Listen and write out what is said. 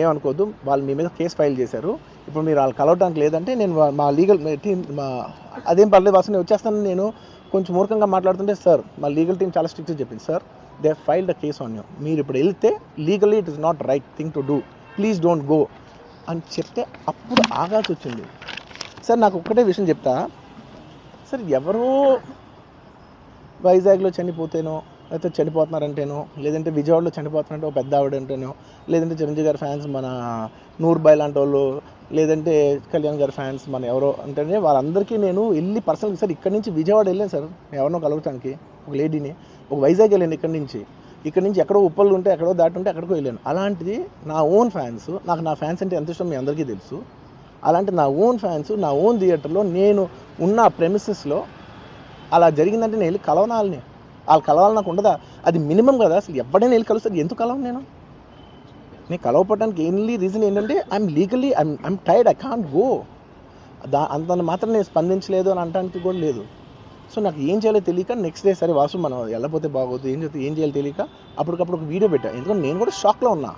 ఏమనుకోవద్దు, వాళ్ళు మీ మీద కేసు ఫైల్ చేశారు. ఇప్పుడు మీరు వాళ్ళు కలవడానికి లేదంటే నేను మా లీగల్ టీం అదేం పర్లేదు వాసు నేను వచ్చేస్తాను. నేను కొంచెం మూర్ఖంగా మాట్లాడుతుంటే సార్ మా లీగల్ టీం చాలా స్ట్రిక్ట్గా చెప్పింది, sir they filed the case on you, మీరు ఇప్పుడు వెళ్తే legally it is not right thing to do, please don't go అని చెప్తే అప్పుడు ఆగాల్సి వచ్చింది. సార్ నాకు ఒక్కటే విషయం చెప్తా సార్, ఎవరో వైజాగ్లో చనిపోతేనో లేకపోతే చనిపోతున్నారంటేనో, లేదంటే విజయవాడలో చనిపోతున్నారంటే ఒక పెద్ద ఆవిడ అంటేనో, లేదంటే చిరంజీవి గారి ఫ్యాన్స్ మన నూర్బాయ్ లాంటి వాళ్ళు, లేదంటే కళ్యాణ్ గారి ఫ్యాన్స్ మన ఎవరో అంటేనే వాళ్ళందరికీ నేను వెళ్ళి పర్సనల్గా సార్ ఇక్కడి నుంచి విజయవాడ వెళ్ళాను సార్ ఎవరినో కలవటానికి, ఒక లేడీని, ఒక వైజాగ్ వెళ్ళాను ఇక్కడి నుంచి ఎక్కడో ఉప్పలు ఉంటే ఎక్కడో దాటి ఉంటే ఎక్కడికో వెళ్ళాను. అలాంటిది నా ఓన్ ఫ్యాన్స్, నాకు నా ఫ్యాన్స్ అంటే ఎంత ఇష్టం మీ అందరికీ తెలుసు. అలాంటి నా ఓన్ ఫ్యాన్స్ నా ఓన్ థియేటర్లో నేను ఉన్న ప్రెమిసెస్లో అలా జరిగిందంటే నేను వెళ్ళి కలవనాలని, వాళ్ళు కలవాలి నాకు ఉండదా? అది మినిమం కదా. అసలు ఎవడైనా వెళ్ళి కలుస్తారు, ఎందుకు కలవను నేను కలవపడడానికి ఓన్లీ రీజన్ ఏంటంటే I'm legally I'm tired, I can't go. అంత మాత్రం నేను స్పందించలేదు అని అనడానికి కూడా లేదు. సో నాకు ఏం చేయాలో తెలియక నెక్స్ట్ డే సరే వాసు మనం వెళ్ళకపోతే బాగోదు, ఏం చేయాలో తెలియక అప్పటికప్పుడు ఒక వీడియో పెట్టా. ఎందుకంటే నేను కూడా షాక్లో ఉన్నా.